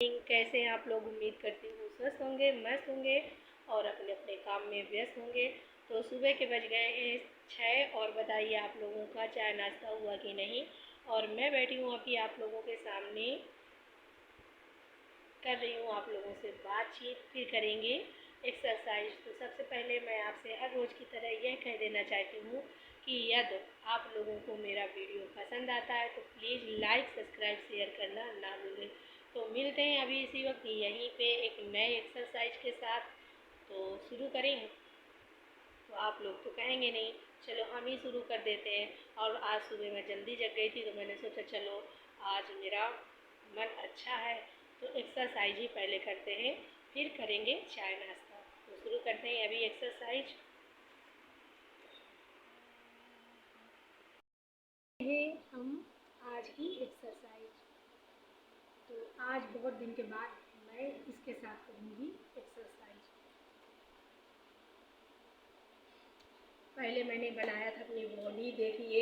कैसे हैं आप लोग। उम्मीद करती हूँ स्वस्थ होंगे, मस्त होंगे और अपने अपने काम में व्यस्त होंगे। तो सुबह के बज गए हैं 6 और बताइए आप लोगों का चाय नाश्ता हुआ कि नहीं। और मैं बैठी हूँ अभी आप लोगों के सामने कर रही हूँ आप लोगों से बातचीत, फिर करेंगे एक्सरसाइज। तो सबसे पहले मैं आपसे हर रोज़ की तरह यह कह देना चाहती हूँ कि यदि आप लोगों को मेरा वीडियो पसंद आता है तो प्लीज़ लाइक, सब्सक्राइब, शेयर करना ना भूलें। तो मिलते हैं अभी इसी वक्त यहीं पे एक नए एक्सरसाइज के साथ। तो शुरू करें। तो आप लोग तो कहेंगे नहीं, चलो हम ही शुरू कर देते हैं। और आज सुबह मैं जल्दी जग गई थी तो मैंने सोचा चलो आज मेरा मन अच्छा है तो एक्सरसाइज ही पहले करते हैं, फिर करेंगे चाय नाश्ता। तो शुरू करते हैं अभी एक्सरसाइज। है हम आज की एक्सरसाइज। तो आज बहुत दिन के बाद मैं इसके साथ करूँगी एक्सरसाइज। पहले मैंने बनाया था अपनी बॉडी, देखिए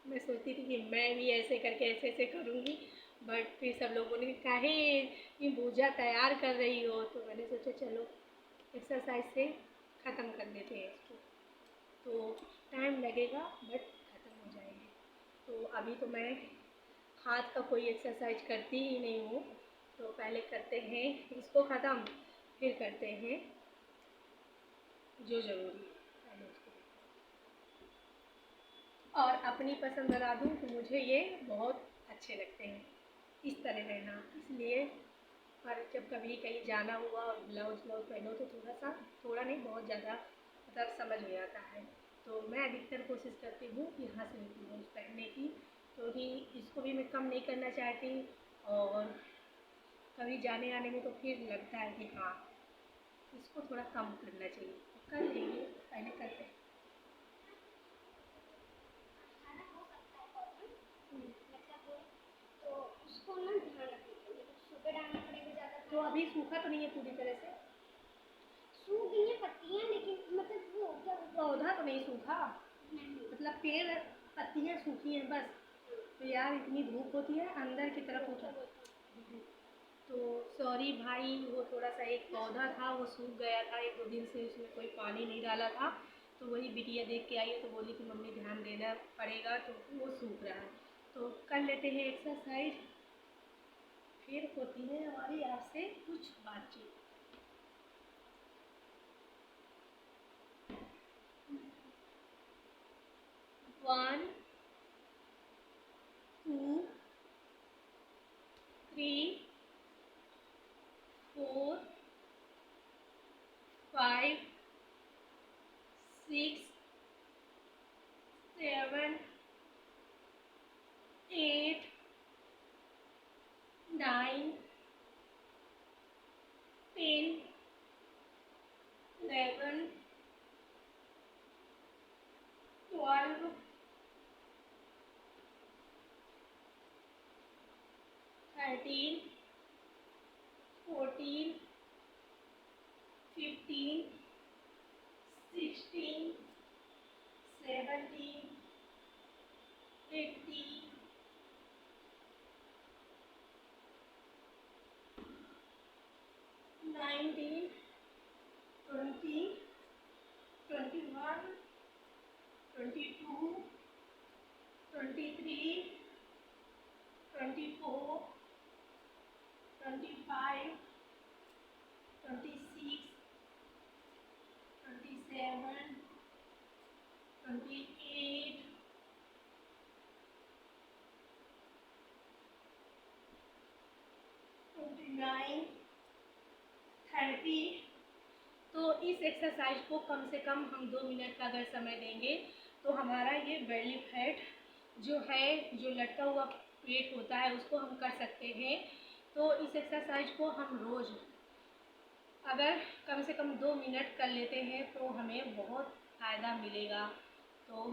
मैं सोचती थी कि मैं भी ऐसे करके ऐसे ऐसे करूँगी, बट फिर सब लोगों ने काहे ये भूजा तैयार कर रही हो। तो मैंने सोचा चलो एक्सरसाइज से ख़त्म कर देते हैं इसको। तो टाइम लगेगा बट ख़त्म हो जाएगी। तो अभी तो मैं हाथ का कोई एक्सरसाइज करती ही नहीं हूँ। तो पहले करते हैं इसको ख़त्म, फिर करते हैं जो ज़रूरी है पहले उसको। और अपनी पसंद बता दूँ तो मुझे ये बहुत अच्छे लगते हैं इस तरह रहना, इसलिए। पर जब कभी कहीं जाना हुआ और ब्लाउज पहनो तो थोड़ा नहीं बहुत ज़्यादा मतलब समझ में आता है। तो मैं अधिकतर कोशिश करती हूँ यहाँ से ब्लाउज पहनने की, क्योंकि इसको भी मैं कम नहीं करना चाहती। और कभी जाने आने में तो फिर लगता है कि हाँ इसको थोड़ा कम करना चाहिए। तो कर लेंगे, पहले करते हैं। तो उसको ना ध्यान रखना चाहिए, तो सुबह डालना पड़ेगा ज़्यादा। तो अभी सूखा तो नहीं है पूरी तरह से? सूख गई हैं पत्तियाँ, लेकिन मतलब वो क्या पौधा तो नहीं सूखा, नहीं मतलब पेड़ पत्तियाँ सूखी हैं बस। तो यार इतनी धूप होती है अंदर की तरफ होता। तो सॉरी भाई, वो थोड़ा सा एक पौधा था वो सूख गया था, 1-2 दिन से उसमें कोई पानी नहीं डाला था। तो वही बिटिया देख के आई तो बोली कि मम्मी ध्यान देना पड़ेगा, तो वो सूख रहा है। तो कर लेते हैं एक्सरसाइज, फिर होती है हमारी आपसे कुछ बातचीत। 1 2 3 4 5 6 7 8 9 10 11 12 13 14 15 16 17 18 19 20 21 22 23 24 25 26 27 28 29 30। तो इस एक्सरसाइज को कम से कम हम 2 मिनट का अगर समय देंगे तो हमारा ये बेली फैट जो है, जो लटका हुआ पेट होता है उसको हम कर सकते हैं। तो इस एक्सरसाइज को हम रोज़ अगर कम से कम 2 मिनट कर लेते हैं तो हमें बहुत फ़ायदा मिलेगा। तो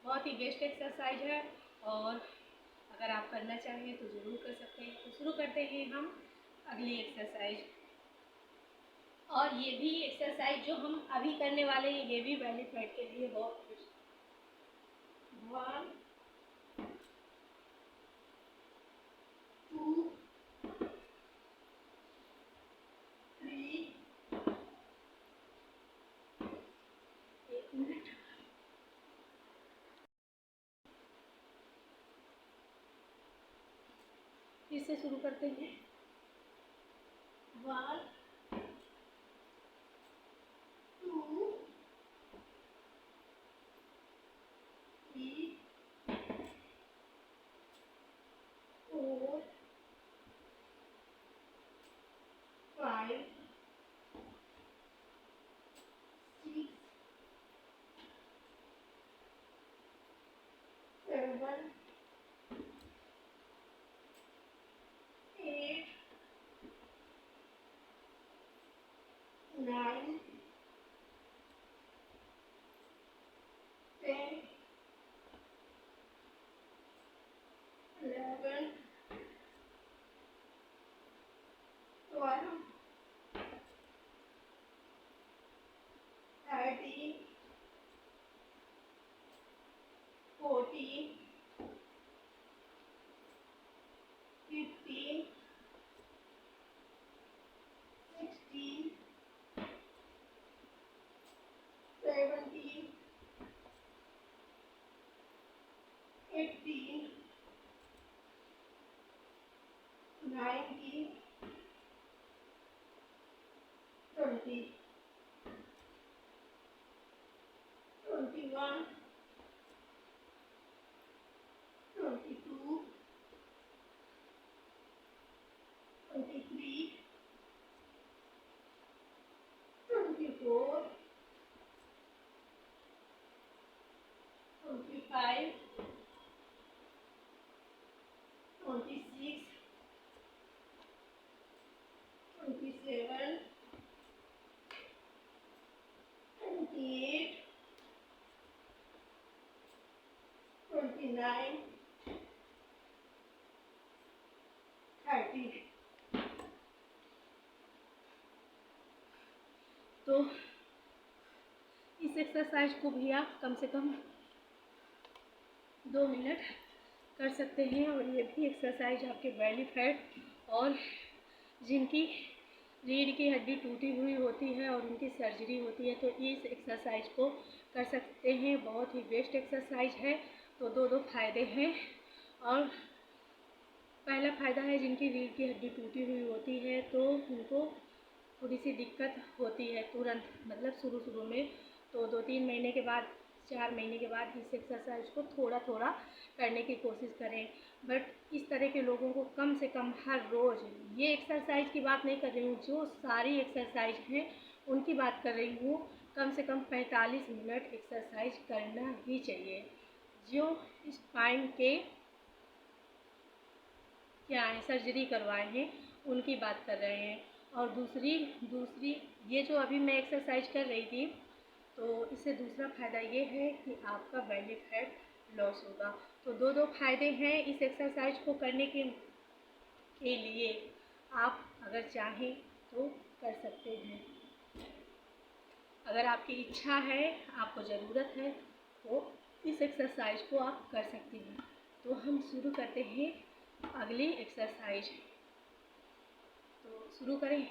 बहुत ही बेस्ट एक्सरसाइज है और अगर आप करना चाहें तो ज़रूर कर सकते हैं। तो शुरू करते हैं हम अगली एक्सरसाइज। और ये भी एक्सरसाइज जो हम अभी करने वाले हैं ये भी बेली फैट के लिए बहुत बेस्ट। 1 2 फिर से शुरू करते हैं। 1 2 3 4 5 6 7 8 9 10 11 12 13 14 15 16 17 18 19 20 21 22 23 24 25 26 27 28 29 30। तो इस एक्सरसाइज को भी आप कम से कम 2 मिनट कर सकते हैं। और ये भी एक्सरसाइज आपके बेली फैट और जिनकी रीढ़ की हड्डी टूटी हुई होती है और उनकी सर्जरी होती है तो इस एक्सरसाइज को कर सकते हैं। बहुत ही बेस्ट एक्सरसाइज है। तो दो फायदे हैं। और पहला फ़ायदा है जिनकी रीढ़ की हड्डी टूटी हुई होती है तो उनको थोड़ी सी दिक्कत होती है तुरंत, मतलब शुरू में। तो 2-3 महीने के बाद, 4 महीने के बाद इस एक्सरसाइज को थोड़ा थोड़ा करने की कोशिश करें। बट इस तरह के लोगों को कम से कम हर रोज़, ये एक्सरसाइज की बात नहीं कर रही हूँ, जो सारी एक्सरसाइज हैं उनकी बात कर रही हूँ, कम से कम 45 मिनट एक्सरसाइज करना ही चाहिए। जो स्पाइन के क्या है, सर्जरी करवाए हैं उनकी बात कर रहे हैं। और दूसरी ये जो अभी मैं एक्सरसाइज कर रही थी तो इससे दूसरा फ़ायदा ये है कि आपका बेली फैट लॉस होगा। तो दो फायदे हैं इस एक्सरसाइज को करने के लिए। आप अगर चाहें तो कर सकते हैं। अगर आपकी इच्छा है, आपको ज़रूरत है तो इस एक्सरसाइज को आप कर सकते हैं। तो हम शुरू करते हैं अगली एक्सरसाइज। तो शुरू करें।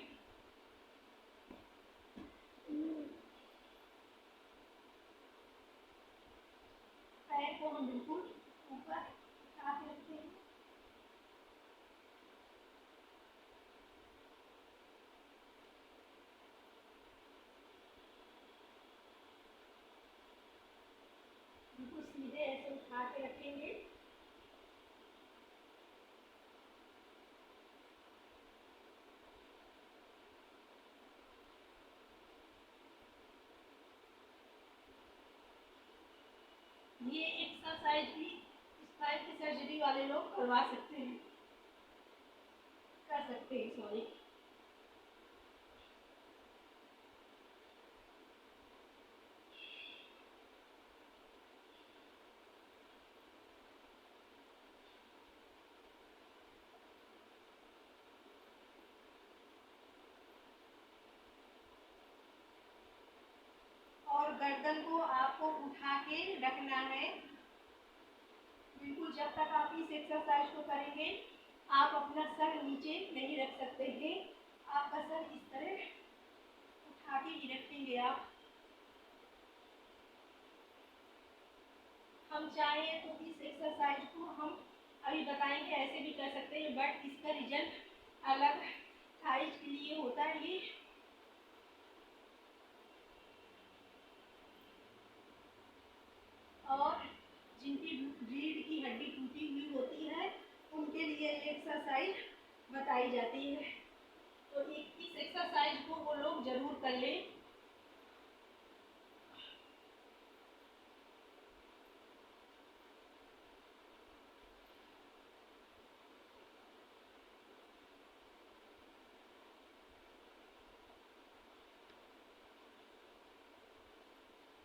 पैर को हम बिल्कुल ऊपर उठा के रखते हैं। बिल्कुल सीधे ऐसे उठा के रखेंगे। ये एक्सरसाइज भी स्पाइन की सर्जरी वाले लोग करवा सकते हैं, कर सकते हैं, सॉरी। और गर्दन को आपको उठा के रखना है बिल्कुल। जब तक आप इस एक्सरसाइज को करेंगे आप अपना सर नीचे नहीं रख सकते हैं। आपका सर इस तरह उठा के ही रखेंगे आप। हम चाहें तो इस एक्सरसाइज को हम अभी बताएंगे, ऐसे भी कर सकते हैं, बट इसका रिजल्ट अलग थाइज के लिए होता है ये। और जिनकी रीढ़ की हड्डी टूटी हुई होती है उनके लिए ये एक्सरसाइज बताई जाती है। तो इस एक्सरसाइज को वो लोग जरूर कर लें।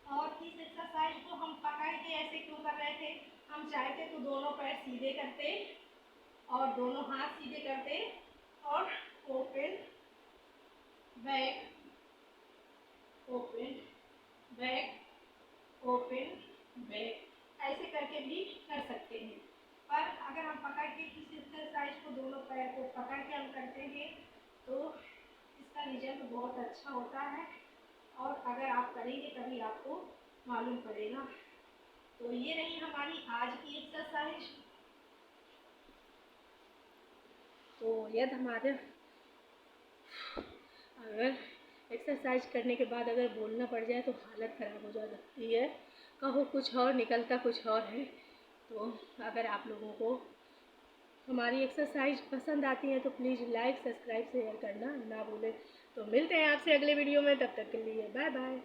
और इस एक्सरसाइज को हम पकड़ के ऐसे क्यों कर रहे थे, हम चाहते तो दोनों पैर सीधे करते और दोनों हाथ सीधे करते और open back open back open back ऐसे करके भी कर सकते हैं। पर अगर हम पकड़ के इस एक्सरसाइज को दोनों पैर को पकड़ के हम करते हैं तो इसका रिजल्ट बहुत अच्छा होता है, और अगर आप करेंगे तभी आपको मालूम पड़ेगा। तो ये रही हमारी आज की एक्सरसाइज। तो यदि हमारे अगर एक्सरसाइज करने के बाद अगर बोलना पड़ जाए तो हालत ख़राब हो जाती है, कहो कुछ और निकलता कुछ और है। तो अगर आप लोगों को हमारी एक्सरसाइज पसंद आती है तो प्लीज़ लाइक सब्सक्राइब शेयर करना ना भूलें। तो मिलते हैं आपसे अगले वीडियो में, तब तक के लिए बाय बाय।